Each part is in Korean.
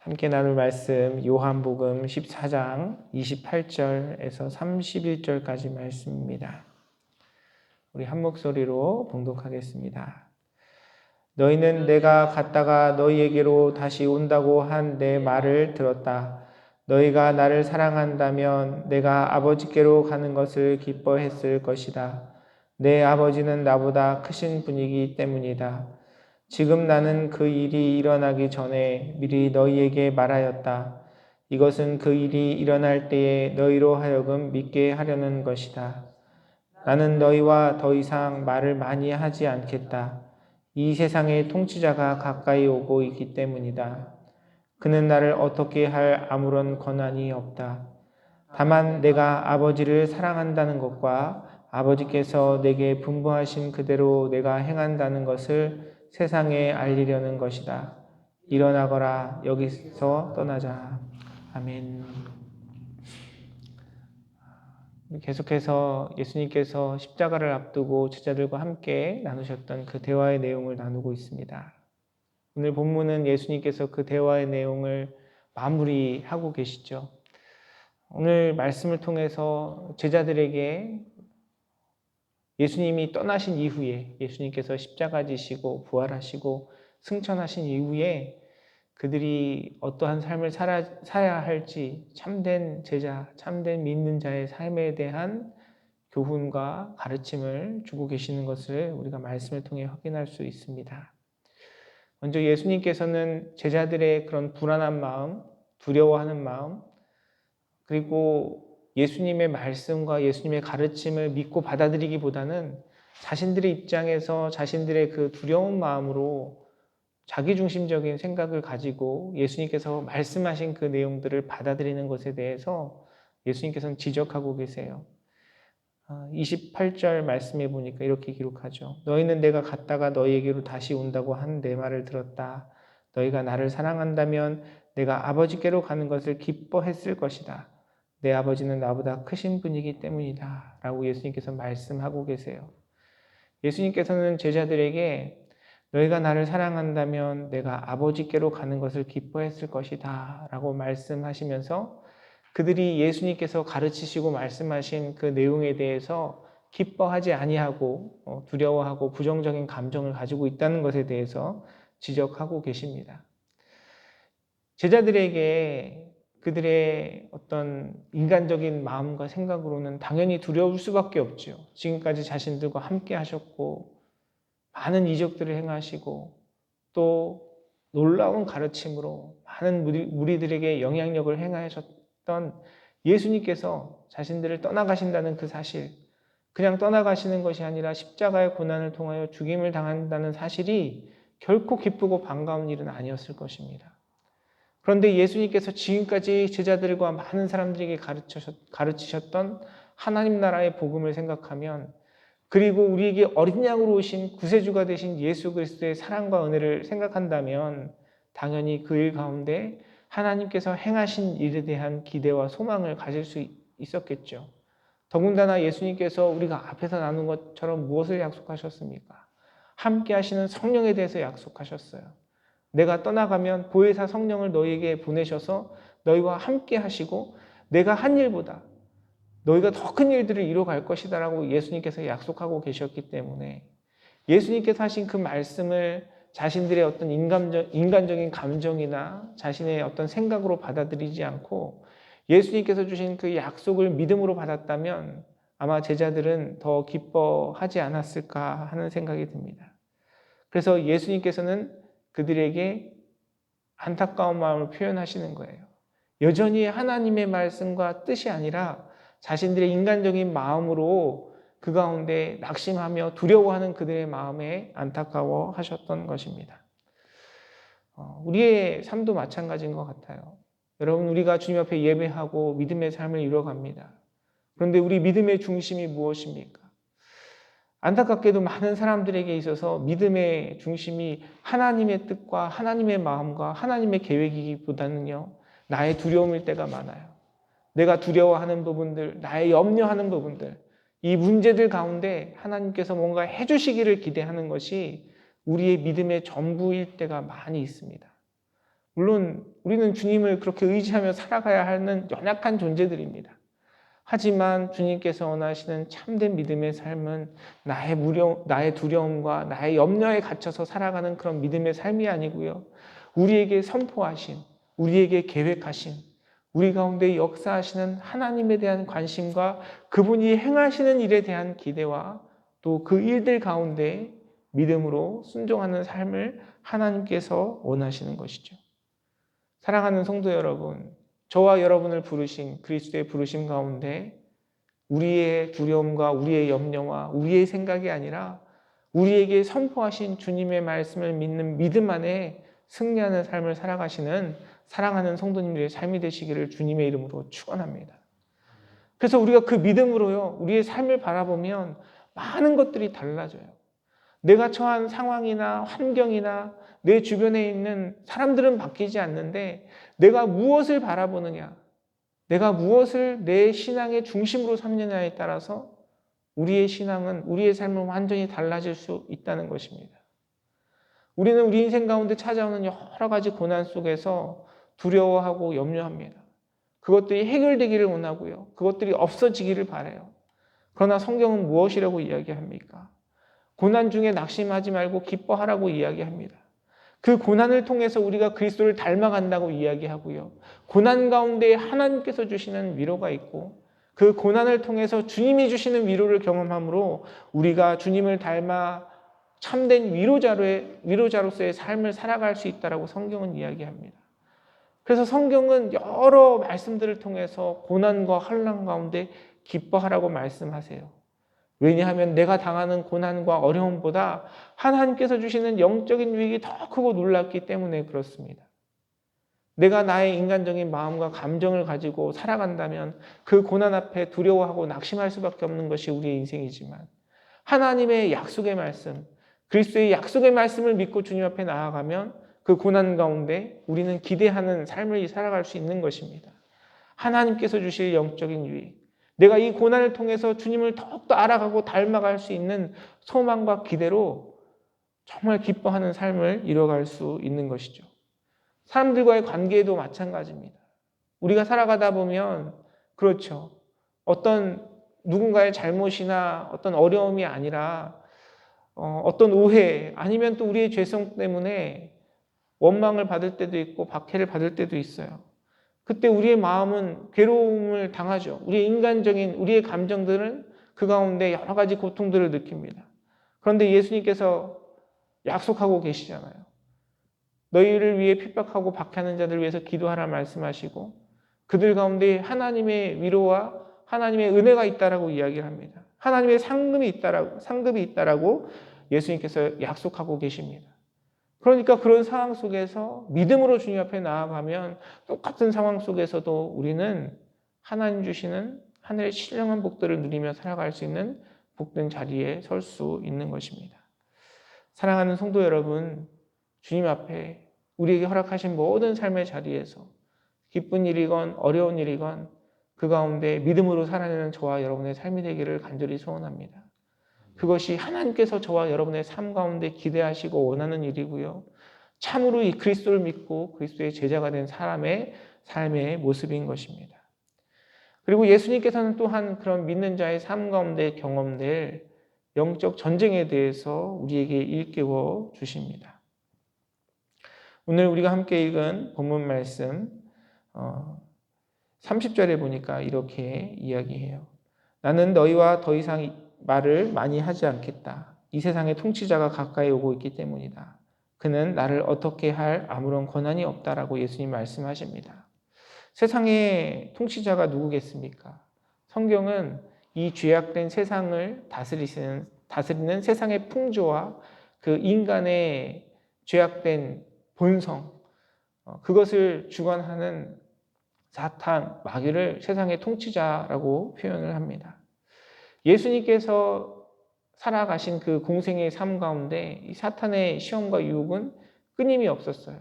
함께 나눌 말씀 요한복음 14장 28절에서 31절까지 말씀입니다. 우리 한 목소리로 봉독하겠습니다. 너희는 내가 갔다가 너희에게로 다시 온다고 한 내 말을 들었다. 너희가 나를 사랑한다면 내가 아버지께로 가는 것을 기뻐했을 것이다. 내 아버지는 나보다 크신 분이기 때문이다. 지금 나는 그 일이 일어나기 전에 미리 너희에게 말하였다. 이것은 그 일이 일어날 때에 너희로 하여금 믿게 하려는 것이다. 나는 너희와 더 이상 말을 많이 하지 않겠다. 이 세상의 통치자가 가까이 오고 있기 때문이다. 그는 나를 어떻게 할 아무런 권한이 없다. 다만 내가 아버지를 사랑한다는 것과 아버지께서 내게 분부하신 그대로 내가 행한다는 것을 세상에 알리려는 것이다. 일어나거라. 여기서 떠나자. 아멘. 계속해서 예수님께서 십자가를 앞두고 제자들과 함께 나누셨던 그 대화의 내용을 나누고 있습니다. 오늘 본문은 예수님께서 그 대화의 내용을 마무리하고 계시죠. 오늘 말씀을 통해서 제자들에게 예수님이 떠나신 이후에, 예수님께서 십자가 지시고 부활하시고 승천하신 이후에 그들이 어떠한 삶을 살아야 할지 참된 제자, 참된 믿는 자의 삶에 대한 교훈과 가르침을 주고 계시는 것을 우리가 말씀을 통해 확인할 수 있습니다. 먼저 예수님께서는 제자들의 그런 불안한 마음, 두려워하는 마음, 그리고 예수님의 말씀과 예수님의 가르침을 믿고 받아들이기보다는 자신들의 입장에서 자신들의 그 두려운 마음으로 자기중심적인 생각을 가지고 예수님께서 말씀하신 그 내용들을 받아들이는 것에 대해서 예수님께서는 지적하고 계세요. 28절 말씀해 보니까 이렇게 기록하죠. 너희는 내가 갔다가 너희에게로 다시 온다고 한 내 말을 들었다. 너희가 나를 사랑한다면 내가 아버지께로 가는 것을 기뻐했을 것이다. 내 아버지는 나보다 크신 분이기 때문이다. 라고 예수님께서 말씀하고 계세요. 예수님께서는 제자들에게 너희가 나를 사랑한다면 내가 아버지께로 가는 것을 기뻐했을 것이다. 라고 말씀하시면서 그들이 예수님께서 가르치시고 말씀하신 그 내용에 대해서 기뻐하지 아니하고 두려워하고 부정적인 감정을 가지고 있다는 것에 대해서 지적하고 계십니다. 제자들에게 그들의 어떤 인간적인 마음과 생각으로는 당연히 두려울 수밖에 없죠. 지금까지 자신들과 함께 하셨고 많은 이적들을 행하시고 또 놀라운 가르침으로 많은 무리들에게 영향력을 행하셨던 예수님께서 자신들을 떠나가신다는 그 사실, 그냥 떠나가시는 것이 아니라 십자가의 고난을 통하여 죽임을 당한다는 사실이 결코 기쁘고 반가운 일은 아니었을 것입니다. 그런데 예수님께서 지금까지 제자들과 많은 사람들에게 가르치셨던 하나님 나라의 복음을 생각하면, 그리고 우리에게 어린 양으로 오신 구세주가 되신 예수 그리스도의 사랑과 은혜를 생각한다면 당연히 그 일 가운데 하나님께서 행하신 일에 대한 기대와 소망을 가질 수 있었겠죠. 더군다나 예수님께서 우리가 앞에서 나눈 것처럼 무엇을 약속하셨습니까? 함께 하시는 성령에 대해서 약속하셨어요. 내가 떠나가면 보혜사 성령을 너희에게 보내셔서 너희와 함께 하시고 내가 한 일보다 너희가 더 큰 일들을 이뤄갈 것이다 라고 예수님께서 약속하고 계셨기 때문에 예수님께서 하신 그 말씀을 자신들의 어떤 인간적인 감정이나 자신의 어떤 생각으로 받아들이지 않고 예수님께서 주신 그 약속을 믿음으로 받았다면 아마 제자들은 더 기뻐하지 않았을까 하는 생각이 듭니다. 그래서 예수님께서는 그들에게 안타까운 마음을 표현하시는 거예요. 여전히 하나님의 말씀과 뜻이 아니라 자신들의 인간적인 마음으로 그 가운데 낙심하며 두려워하는 그들의 마음에 안타까워 하셨던 것입니다. 우리의 삶도 마찬가지인 것 같아요. 여러분, 우리가 주님 앞에 예배하고 믿음의 삶을 이뤄갑니다. 그런데 우리 믿음의 중심이 무엇입니까? 안타깝게도 많은 사람들에게 있어서 믿음의 중심이 하나님의 뜻과 하나님의 마음과 하나님의 계획이기보다는요, 나의 두려움일 때가 많아요. 내가 두려워하는 부분들, 나의 염려하는 부분들, 이 문제들 가운데 하나님께서 뭔가 해주시기를 기대하는 것이 우리의 믿음의 전부일 때가 많이 있습니다. 물론 우리는 주님을 그렇게 의지하며 살아가야 하는 연약한 존재들입니다. 하지만 주님께서 원하시는 참된 믿음의 삶은 나의 두려움과 나의 염려에 갇혀서 살아가는 그런 믿음의 삶이 아니고요. 우리에게 선포하신, 우리에게 계획하신, 우리 가운데 역사하시는 하나님에 대한 관심과 그분이 행하시는 일에 대한 기대와 또 그 일들 가운데 믿음으로 순종하는 삶을 하나님께서 원하시는 것이죠. 사랑하는 성도 여러분, 저와 여러분을 부르신 그리스도의 부르심 가운데 우리의 두려움과 우리의 염려와 우리의 생각이 아니라 우리에게 선포하신 주님의 말씀을 믿는 믿음 안에 승리하는 삶을 살아가시는 사랑하는 성도님들의 삶이 되시기를 주님의 이름으로 축원합니다. 그래서 우리가 그 믿음으로요, 우리의 삶을 바라보면 많은 것들이 달라져요. 내가 처한 상황이나 환경이나 내 주변에 있는 사람들은 바뀌지 않는데 내가 무엇을 바라보느냐, 내가 무엇을 내 신앙의 중심으로 삼느냐에 따라서 우리의 신앙은, 우리의 삶은 완전히 달라질 수 있다는 것입니다. 우리는 우리 인생 가운데 찾아오는 여러 가지 고난 속에서 두려워하고 염려합니다. 그것들이 해결되기를 원하고요. 그것들이 없어지기를 바라요. 그러나 성경은 무엇이라고 이야기합니까? 고난 중에 낙심하지 말고 기뻐하라고 이야기합니다. 그 고난을 통해서 우리가 그리스도를 닮아간다고 이야기하고요. 고난 가운데 하나님께서 주시는 위로가 있고 그 고난을 통해서 주님이 주시는 위로를 경험함으로 우리가 주님을 닮아 참된 위로자로서의 삶을 살아갈 수 있다고 성경은 이야기합니다. 그래서 성경은 여러 말씀들을 통해서 고난과 환난 가운데 기뻐하라고 말씀하세요. 왜냐하면 내가 당하는 고난과 어려움보다 하나님께서 주시는 영적인 유익이 더 크고 놀랍기 때문에 그렇습니다. 내가 나의 인간적인 마음과 감정을 가지고 살아간다면 그 고난 앞에 두려워하고 낙심할 수밖에 없는 것이 우리의 인생이지만 하나님의 약속의 말씀, 그리스도의 약속의 말씀을 믿고 주님 앞에 나아가면 그 고난 가운데 우리는 기대하는 삶을 살아갈 수 있는 것입니다. 하나님께서 주실 영적인 유익, 내가 이 고난을 통해서 주님을 더욱더 알아가고 닮아갈 수 있는 소망과 기대로 정말 기뻐하는 삶을 이뤄갈 수 있는 것이죠. 사람들과의 관계에도 마찬가지입니다. 우리가 살아가다 보면 그렇죠. 어떤 누군가의 잘못이나 어떤 어려움이 아니라 어떤 오해 아니면 또 우리의 죄성 때문에 원망을 받을 때도 있고 박해를 받을 때도 있어요. 그때 우리의 마음은 괴로움을 당하죠. 우리의 인간적인 우리의 감정들은 그 가운데 여러 가지 고통들을 느낍니다. 그런데 예수님께서 약속하고 계시잖아요. 너희를 위해 핍박하고 박해하는 자들을 위해서 기도하라 말씀하시고 그들 가운데 하나님의 위로와 하나님의 은혜가 있다라고 이야기를 합니다. 하나님의 상급이 있다라고 예수님께서 약속하고 계십니다. 그러니까 그런 상황 속에서 믿음으로 주님 앞에 나아가면 똑같은 상황 속에서도 우리는 하나님 주시는 하늘의 신령한 복들을 누리며 살아갈 수 있는 복된 자리에 설 수 있는 것입니다. 사랑하는 성도 여러분, 주님 앞에 우리에게 허락하신 모든 삶의 자리에서 기쁜 일이건 어려운 일이건 그 가운데 믿음으로 살아내는 저와 여러분의 삶이 되기를 간절히 소원합니다. 그것이 하나님께서 저와 여러분의 삶 가운데 기대하시고 원하는 일이고요. 참으로 이 그리스도를 믿고 그리스도의 제자가 된 사람의 삶의 모습인 것입니다. 그리고 예수님께서는 또한 그런 믿는 자의 삶 가운데 경험될 영적 전쟁에 대해서 우리에게 일깨워 주십니다. 오늘 우리가 함께 읽은 본문 말씀 30절에 보니까 이렇게 이야기해요. 나는 너희와 더 이상 말을 많이 하지 않겠다. 이 세상의 통치자가 가까이 오고 있기 때문이다. 그는 나를 어떻게 할 아무런 권한이 없다라고 예수님 말씀하십니다. 세상의 통치자가 누구겠습니까? 성경은 이 죄악된 세상을 다스리는 세상의 풍조와 그 인간의 죄악된 본성, 그것을 주관하는 사탄, 마귀를 세상의 통치자라고 표현을 합니다. 예수님께서 살아가신 그 공생의 삶 가운데 이 사탄의 시험과 유혹은 끊임이 없었어요.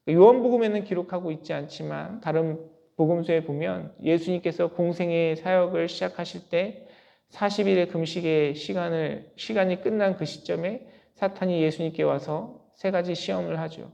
요한복음에는 기록하고 있지 않지만 다른 복음서에 보면 예수님께서 공생의 사역을 시작하실 때 40일의 금식의 시간이 끝난 그 시점에 사탄이 예수님께 와서 세 가지 시험을 하죠.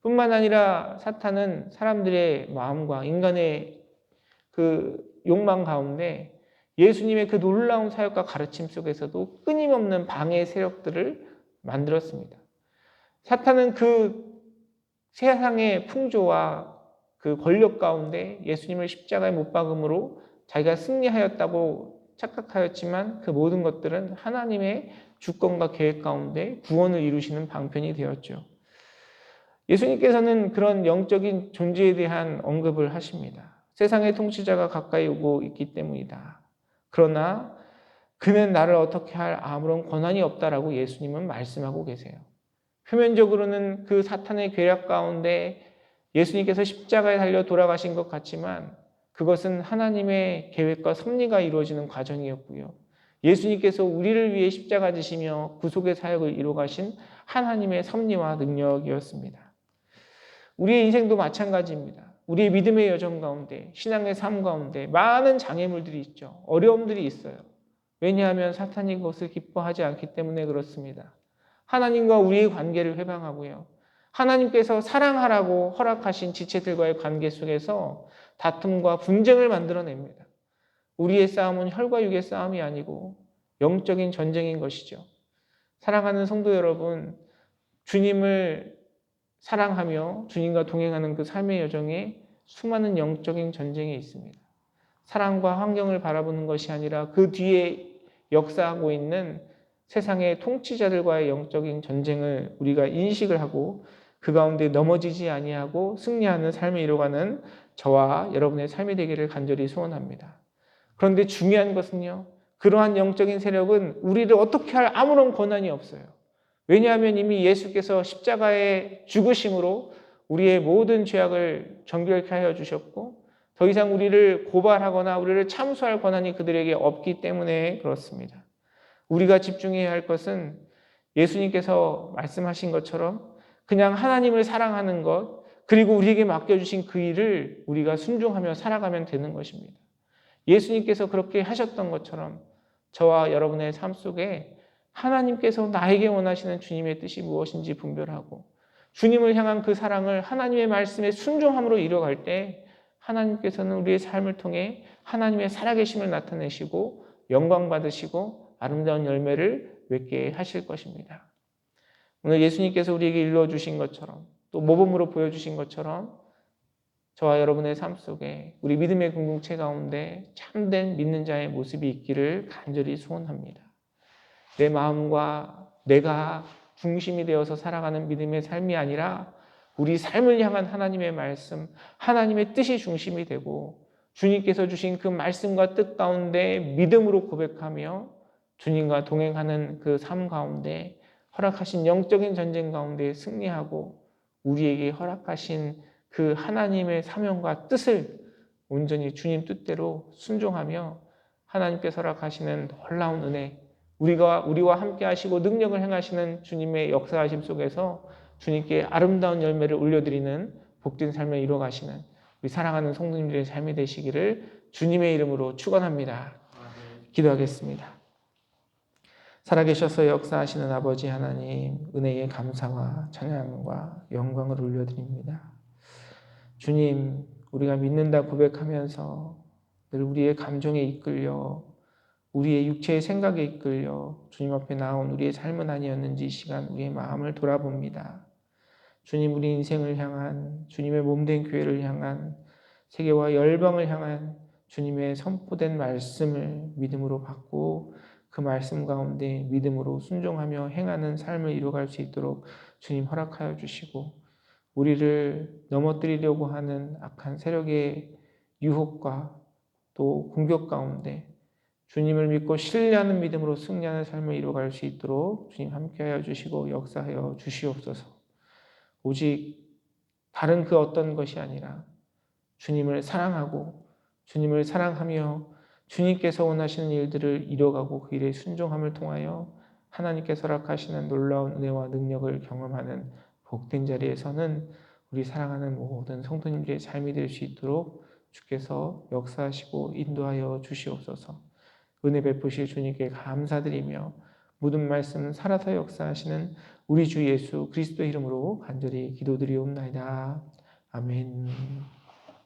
뿐만 아니라 사탄은 사람들의 마음과 인간의 그 욕망 가운데 예수님의 그 놀라운 사역과 가르침 속에서도 끊임없는 방해 세력들을 만들었습니다. 사탄은 그 세상의 풍조와 그 권력 가운데 예수님을 십자가에 못 박음으로 자기가 승리하였다고 착각하였지만 그 모든 것들은 하나님의 주권과 계획 가운데 구원을 이루시는 방편이 되었죠. 예수님께서는 그런 영적인 존재에 대한 언급을 하십니다. 세상의 통치자가 가까이 오고 있기 때문이다. 그러나 그는 나를 어떻게 할 아무런 권한이 없다라고 예수님은 말씀하고 계세요. 표면적으로는 그 사탄의 괴력 가운데 예수님께서 십자가에 달려 돌아가신 것 같지만 그것은 하나님의 계획과 섭리가 이루어지는 과정이었고요. 예수님께서 우리를 위해 십자가 지시며 구속의 사역을 이루어 가신 하나님의 섭리와 능력이었습니다. 우리의 인생도 마찬가지입니다. 우리의 믿음의 여정 가운데, 신앙의 삶 가운데 많은 장애물들이 있죠. 어려움들이 있어요. 왜냐하면 사탄이 그것을 기뻐하지 않기 때문에 그렇습니다. 하나님과 우리의 관계를 회방하고요. 하나님께서 사랑하라고 허락하신 지체들과의 관계 속에서 다툼과 분쟁을 만들어냅니다. 우리의 싸움은 혈과 육의 싸움이 아니고 영적인 전쟁인 것이죠. 사랑하는 성도 여러분, 주님을 사랑하며 주님과 동행하는 그 삶의 여정에 수많은 영적인 전쟁이 있습니다. 사랑과 환경을 바라보는 것이 아니라 그 뒤에 역사하고 있는 세상의 통치자들과의 영적인 전쟁을 우리가 인식을 하고 그 가운데 넘어지지 아니하고 승리하는 삶을 이루어가는 저와 여러분의 삶이 되기를 간절히 소원합니다. 그런데 중요한 것은요, 그러한 영적인 세력은 우리를 어떻게 할 아무런 권한이 없어요. 왜냐하면 이미 예수께서 십자가의 죽으심으로 우리의 모든 죄악을 정결케 하여 주셨고 더 이상 우리를 고발하거나 우리를 참수할 권한이 그들에게 없기 때문에 그렇습니다. 우리가 집중해야 할 것은 예수님께서 말씀하신 것처럼 그냥 하나님을 사랑하는 것, 그리고 우리에게 맡겨주신 그 일을 우리가 순종하며 살아가면 되는 것입니다. 예수님께서 그렇게 하셨던 것처럼 저와 여러분의 삶 속에 하나님께서 나에게 원하시는 주님의 뜻이 무엇인지 분별하고 주님을 향한 그 사랑을 하나님의 말씀에 순종함으로 이뤄갈 때 하나님께서는 우리의 삶을 통해 하나님의 살아계심을 나타내시고 영광 받으시고 아름다운 열매를 맺게 하실 것입니다. 오늘 예수님께서 우리에게 일러주신 것처럼 또 모범으로 보여주신 것처럼 저와 여러분의 삶 속에 우리 믿음의 공동체 가운데 참된 믿는 자의 모습이 있기를 간절히 소원합니다. 내 마음과 내가 중심이 되어서 살아가는 믿음의 삶이 아니라 우리 삶을 향한 하나님의 말씀, 하나님의 뜻이 중심이 되고 주님께서 주신 그 말씀과 뜻 가운데 믿음으로 고백하며 주님과 동행하는 그 삶 가운데 허락하신 영적인 전쟁 가운데 승리하고 우리에게 허락하신 그 하나님의 사명과 뜻을 온전히 주님 뜻대로 순종하며 하나님께서 허락하시는 놀라운 은혜, 우리와 함께 하시고 능력을 행하시는 주님의 역사하심 속에서 주님께 아름다운 열매를 올려드리는 복된 삶을 이루어가시는 우리 사랑하는 성도님들의 삶이 되시기를 주님의 이름으로 축원합니다. 기도하겠습니다. 살아계셔서 역사하시는 아버지 하나님, 은혜의 감사와 찬양과 영광을 올려드립니다. 주님, 우리가 믿는다 고백하면서 늘 우리의 감정에 이끌려 우리의 육체의 생각에 이끌려 주님 앞에 나온 우리의 삶은 아니었는지 이 시간 우리의 마음을 돌아봅니다. 주님, 우리 인생을 향한 주님의 몸된 교회를 향한 세계와 열방을 향한 주님의 선포된 말씀을 믿음으로 받고 그 말씀 가운데 믿음으로 순종하며 행하는 삶을 이루어갈 수 있도록 주님 허락하여 주시고 우리를 넘어뜨리려고 하는 악한 세력의 유혹과 또 공격 가운데 주님을 믿고 신뢰하는 믿음으로 승리하는 삶을 이루어갈 수 있도록 주님 함께하여 주시고 역사하여 주시옵소서. 오직 다른 그 어떤 것이 아니라 주님을 사랑하고 주님을 사랑하며 주님께서 원하시는 일들을 이뤄가고 그 일에 순종함을 통하여 하나님께서 허락하시는 놀라운 은혜와 능력을 경험하는 복된 자리에서는 우리 사랑하는 모든 성도님들의 삶이 될 수 있도록 주께서 역사하시고 인도하여 주시옵소서. 은혜 베푸실 주님께 감사드리며 모든 말씀 살아서 역사하시는 우리 주 예수 그리스도의 이름으로 간절히 기도드리옵나이다. 아멘.